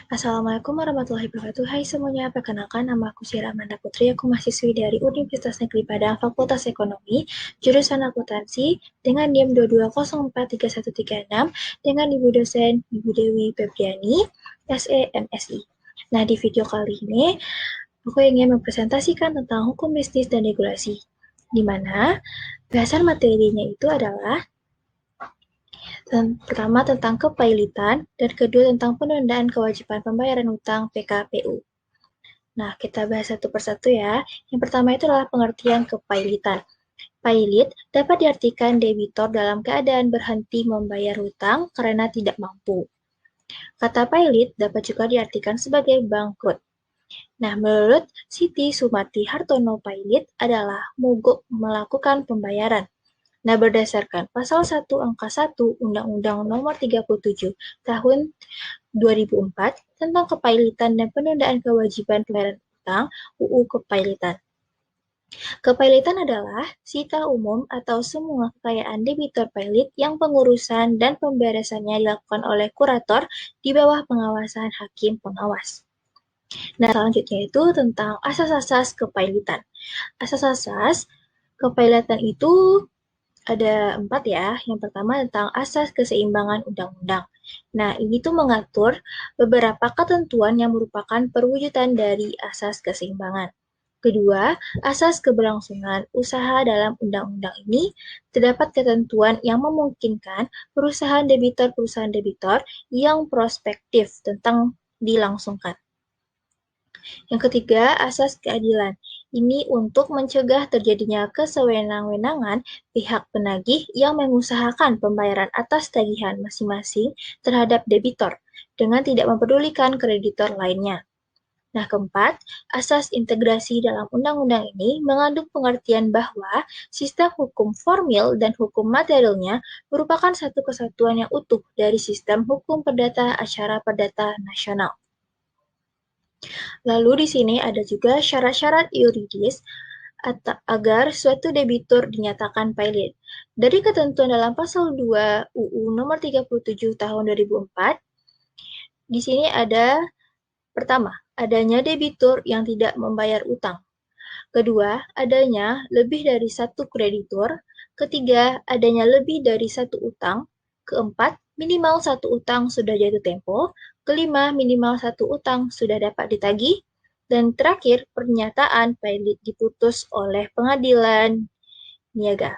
Assalamualaikum warahmatullahi wabarakatuh. Hai semuanya, perkenalkan nama aku Syira Amanda Putri. Aku mahasiswi dari Universitas Negeri Padang, Fakultas Ekonomi, jurusan akuntansi, dengan NIM 2204313 dengan Ibu dosen Ibu Dewi Febriani, SE MSI. Nah, di video kali ini, aku ingin mempresentasikan tentang hukum bisnis dan regulasi, di mana bahasan materinya itu adalah pertama tentang kepailitan, dan kedua tentang penundaan kewajiban pembayaran utang PKPU. Nah, kita bahas satu persatu ya. Yang pertama itu adalah pengertian kepailitan. Pailit dapat diartikan debitur dalam keadaan berhenti membayar hutang karena tidak mampu. Kata pailit dapat juga diartikan sebagai bangkrut. Nah, menurut Siti Sumarti Hartono, pailit adalah mogok melakukan pembayaran. Nah, berdasarkan pasal 1 angka 1 Undang-Undang Nomor 37 Tahun 2004 tentang kepailitan dan penundaan kewajiban pembayaran utang UU Kepailitan. Kepailitan adalah sita umum atau semua kekayaan debitur pailit yang pengurusan dan pemberesannya dilakukan oleh kurator di bawah pengawasan hakim pengawas. Nah, selanjutnya itu tentang asas-asas kepailitan. Asas-asas kepailitan itu ada 4 ya. Yang pertama tentang asas keseimbangan undang-undang. Nah, ini tuh mengatur beberapa ketentuan yang merupakan perwujudan dari asas keseimbangan. Kedua, asas keberlangsungan usaha dalam undang-undang ini terdapat ketentuan yang memungkinkan perusahaan debitor yang prospektif tentang dilangsungkan. Yang ketiga, asas keadilan. Ini untuk mencegah terjadinya kesewenang-wenangan pihak penagih yang mengusahakan pembayaran atas tagihan masing-masing terhadap debitor dengan tidak mempedulikan kreditor lainnya. Nah, keempat, asas integrasi dalam undang-undang ini mengandung pengertian bahwa sistem hukum formil dan hukum materialnya merupakan satu kesatuan yang utuh dari sistem hukum perdata acara perdata nasional. Lalu di sini ada juga syarat-syarat yuridis agar suatu debitur dinyatakan pailit. Dari ketentuan dalam pasal 2 UU nomor 37 tahun 2004, di sini ada pertama, adanya debitur yang tidak membayar utang. Kedua, adanya lebih dari satu kreditur. Ketiga, adanya lebih dari satu utang. Keempat, minimal satu utang sudah jatuh tempo. Kelima, minimal satu utang sudah dapat ditagih. Dan terakhir, pernyataan pailit diputus oleh pengadilan niaga.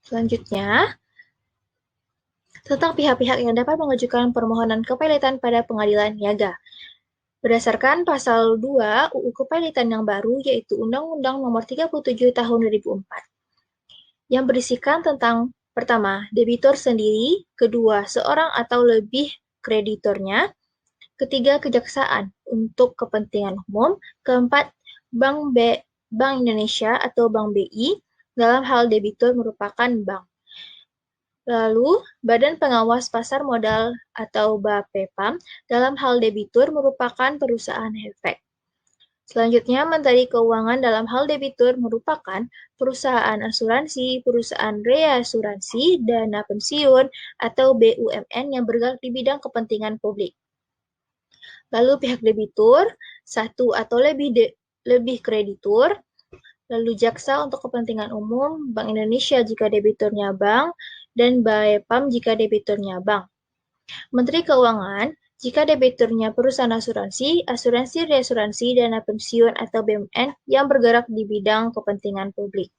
Selanjutnya, tentang pihak-pihak yang dapat mengajukan permohonan kepailitan pada pengadilan niaga. Berdasarkan pasal 2 UU Kepailitan yang baru, yaitu Undang-Undang Nomor 37 Tahun 2004, yang berisikan tentang pertama, debitur sendiri, kedua, seorang atau lebih kreditornya, ketiga, kejaksaan untuk kepentingan umum, keempat, Bank Indonesia atau Bank BI dalam hal debitur merupakan bank. Lalu, Badan Pengawas Pasar Modal atau BAPEPAM dalam hal debitur merupakan perusahaan efek. Selanjutnya, Menteri Keuangan dalam hal debitur merupakan perusahaan asuransi, perusahaan reasuransi, dana pensiun, atau BUMN yang bergerak di bidang kepentingan publik. Lalu pihak debitur, satu atau lebih kreditur, lalu jaksa untuk kepentingan umum, Bank Indonesia jika debiturnya bank, dan BAPEPAM jika debiturnya bank. Menteri Keuangan jika debiturnya perusahaan asuransi, asuransi reasuransi, dana pensiun, atau BUMN yang bergerak di bidang kepentingan publik.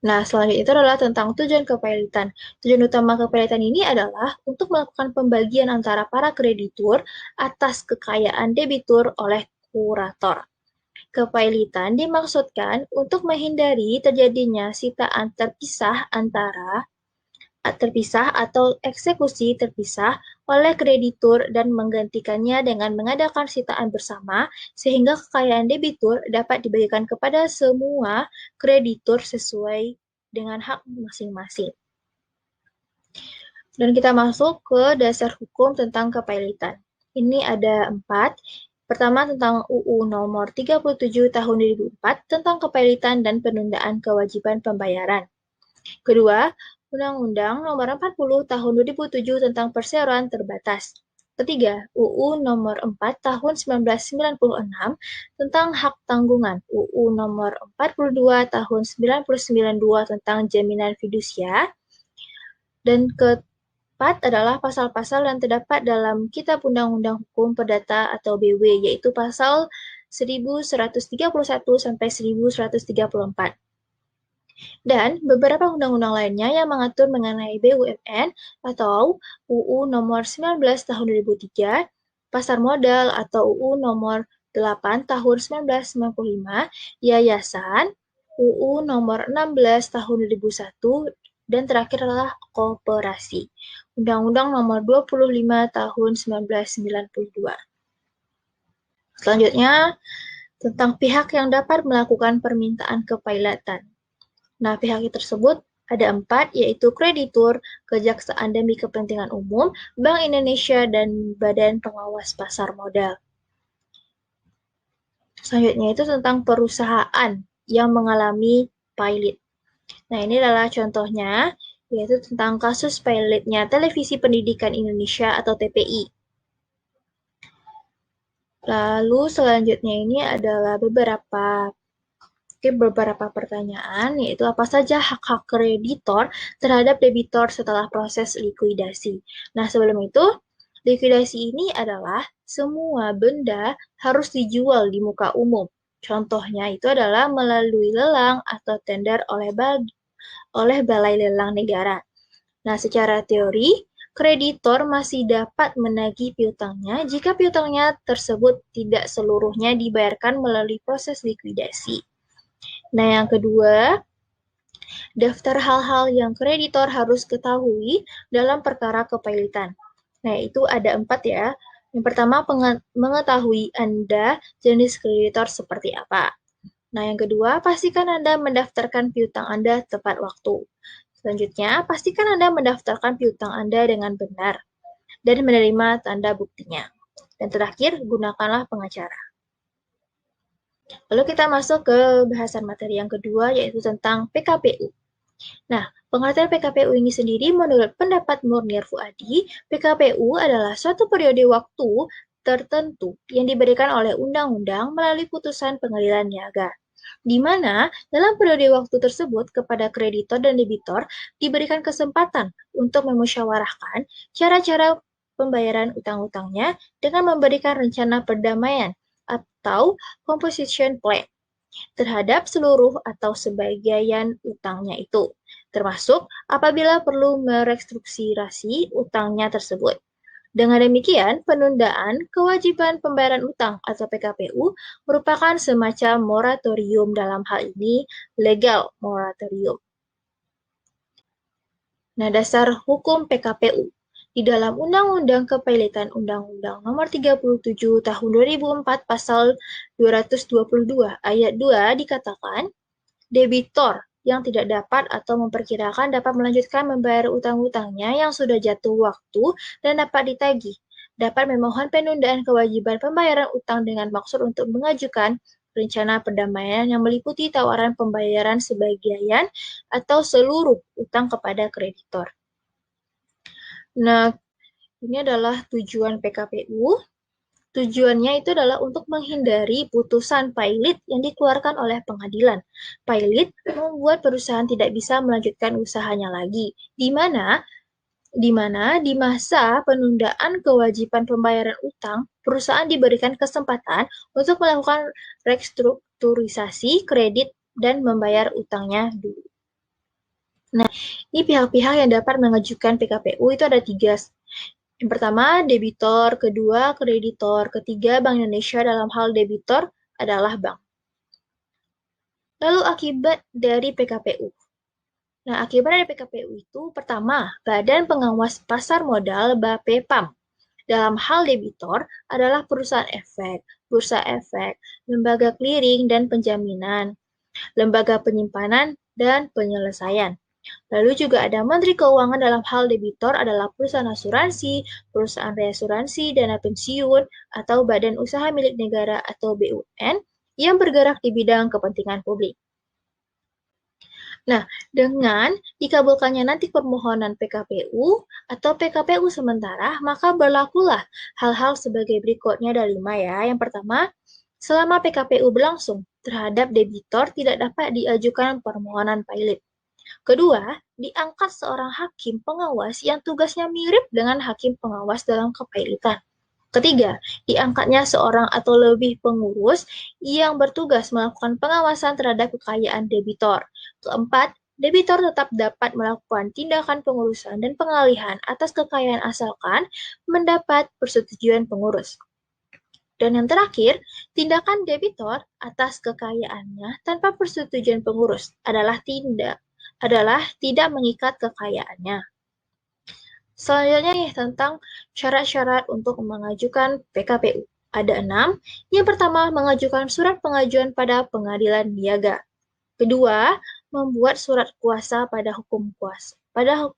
Nah, selanjutnya itu adalah tentang tujuan kepailitan. Tujuan utama kepailitan ini adalah untuk melakukan pembagian antara para kreditur atas kekayaan debitur oleh kurator. Kepailitan dimaksudkan untuk menghindari terjadinya sitaan terpisah atau eksekusi terpisah oleh kreditur dan menggantikannya dengan mengadakan sitaan bersama sehingga kekayaan debitur dapat dibagikan kepada semua kreditur sesuai dengan hak masing-masing. Dan kita masuk ke dasar hukum tentang kepailitan. Ini ada 4. Pertama tentang UU nomor 37 tahun 2004 tentang kepailitan dan penundaan kewajiban pembayaran. Kedua, Undang-Undang Nomor 40 Tahun 2007 tentang Perseroan Terbatas. Ketiga, UU Nomor 4 Tahun 1996 tentang Hak Tanggungan. UU Nomor 42 Tahun 1992 tentang Jaminan Fidusia. Dan keempat adalah pasal-pasal yang terdapat dalam Kitab Undang-Undang Hukum Perdata atau BW, yaitu pasal 1131 sampai 1134. Dan beberapa undang-undang lainnya yang mengatur mengenai BUMN atau UU Nomor 19 Tahun 2003, Pasar Modal atau UU Nomor 8 Tahun 1995, Yayasan, UU Nomor 16 Tahun 2001, dan terakhir adalah Koperasi, Undang-Undang Nomor 25 Tahun 1992. Selanjutnya, tentang pihak yang dapat melakukan permintaan kepailatan. Nah, pihak tersebut ada 4, yaitu kreditur, kejaksaan demi kepentingan umum, Bank Indonesia, dan Badan Pengawas Pasar Modal. Selanjutnya itu tentang perusahaan yang mengalami pilot. Nah, ini adalah contohnya, yaitu tentang kasus pilotnya Televisi Pendidikan Indonesia atau TPI. Lalu selanjutnya ini adalah beberapa pertanyaan, yaitu apa saja hak-hak kreditor terhadap debitor setelah proses likuidasi. Nah, sebelum itu, likuidasi ini adalah semua benda harus dijual di muka umum. Contohnya itu adalah melalui lelang atau tender oleh Balai Lelang Negara. Nah, secara teori, kreditor masih dapat menagih piutangnya jika piutangnya tersebut tidak seluruhnya dibayarkan melalui proses likuidasi. Nah, yang kedua, daftar hal-hal yang kreditor harus ketahui dalam perkara kepailitan. Nah, itu ada 4 ya. Yang pertama, mengetahui Anda jenis kreditor seperti apa. Nah, yang kedua, pastikan Anda mendaftarkan piutang Anda tepat waktu. Selanjutnya, pastikan Anda mendaftarkan piutang Anda dengan benar dan menerima tanda buktinya. Dan terakhir, gunakanlah pengacara. Lalu kita masuk ke bahasan materi yang kedua, yaitu tentang PKPU. Nah, pengertian PKPU ini sendiri menurut pendapat Murnir Fuadi, PKPU adalah suatu periode waktu tertentu yang diberikan oleh undang-undang melalui putusan pengadilan niaga, di mana dalam periode waktu tersebut kepada kreditor dan debitor diberikan kesempatan untuk memusyawarahkan cara-cara pembayaran utang-utangnya dengan memberikan rencana perdamaian atau composition plan terhadap seluruh atau sebagian utangnya itu, termasuk apabila perlu merestrukturasi utangnya tersebut. Dengan demikian, penundaan kewajiban pembayaran utang atau PKPU merupakan semacam moratorium, dalam hal ini legal moratorium. Nah, dasar hukum PKPU. Di dalam Undang-Undang Kepailitan Undang-Undang Nomor 37 Tahun 2004 Pasal 222 Ayat 2 dikatakan, debitor yang tidak dapat atau memperkirakan dapat melanjutkan membayar utang-utangnya yang sudah jatuh waktu dan dapat ditagih, dapat memohon penundaan kewajiban pembayaran utang dengan maksud untuk mengajukan rencana perdamaian yang meliputi tawaran pembayaran sebagian atau seluruh utang kepada kreditor. Nah, ini adalah tujuan PKPU. Tujuannya itu adalah untuk menghindari putusan pailit yang dikeluarkan oleh pengadilan. Pailit membuat perusahaan tidak bisa melanjutkan usahanya lagi, di mana di masa penundaan kewajiban pembayaran utang, perusahaan diberikan kesempatan untuk melakukan restrukturisasi kredit dan membayar utangnya dulu. Nah, ini pihak-pihak yang dapat mengajukan PKPU itu ada 3. Yang pertama, debitor, kedua, kreditor, ketiga, Bank Indonesia. Dalam hal debitor adalah bank. Lalu akibat dari PKPU. Nah, akibat dari PKPU itu, pertama, Badan Pengawas Pasar Modal BAPEPAM. Dalam hal debitor adalah perusahaan efek, bursa efek, lembaga clearing dan penjaminan, lembaga penyimpanan, dan penyelesaian. Lalu juga ada Menteri Keuangan. Dalam hal debitor adalah perusahaan asuransi, perusahaan reasuransi, dana pensiun, atau badan usaha milik negara atau BUMN yang bergerak di bidang kepentingan publik. Nah, dengan dikabulkannya nanti permohonan PKPU atau PKPU sementara, maka berlakulah hal-hal sebagai berikutnya ada 5 ya. Yang pertama, selama PKPU berlangsung, terhadap debitur tidak dapat diajukan permohonan pailit. Kedua, diangkat seorang hakim pengawas yang tugasnya mirip dengan hakim pengawas dalam kepailitan. Ketiga, diangkatnya seorang atau lebih pengurus yang bertugas melakukan pengawasan terhadap kekayaan debitor. Keempat, debitor tetap dapat melakukan tindakan pengurusan dan pengalihan atas kekayaan asalkan mendapat persetujuan pengurus. Dan yang terakhir, tindakan debitor atas kekayaannya tanpa persetujuan pengurus adalah tidak mengikat kekayaannya. Selanjutnya nih tentang syarat-syarat untuk mengajukan PKPU. Ada 6. Yang pertama, mengajukan surat pengajuan pada pengadilan niaga. Kedua, membuat surat kuasa pada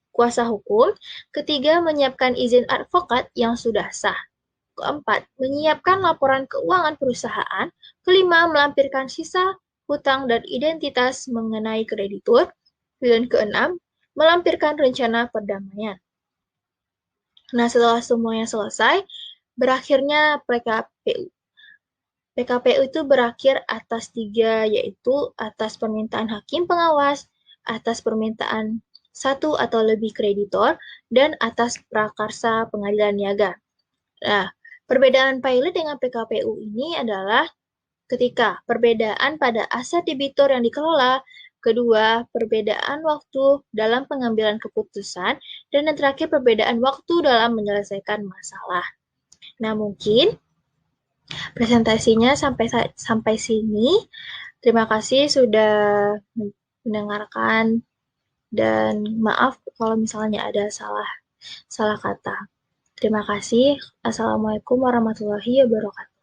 kuasa hukum. Ketiga, menyiapkan izin advokat yang sudah sah. Keempat, menyiapkan laporan keuangan perusahaan. Kelima, melampirkan sisa hutang dan identitas mengenai kreditur. Dan keenam, melampirkan rencana perdamaian. Nah, setelah semuanya selesai, berakhirnya PKPU. PKPU itu berakhir atas 3, yaitu atas permintaan hakim pengawas, atas permintaan satu atau lebih kreditor, dan atas prakarsa pengadilan niaga. Nah, perbedaan pilot dengan PKPU ini adalah ketika perbedaan pada aset debitur yang dikelola, kedua, perbedaan waktu dalam pengambilan keputusan, dan yang terakhir, perbedaan waktu dalam menyelesaikan masalah. Nah, mungkin presentasinya sampai sini. Terima kasih sudah mendengarkan dan maaf kalau misalnya ada salah kata. Terima kasih. Assalamualaikum warahmatullahi wabarakatuh.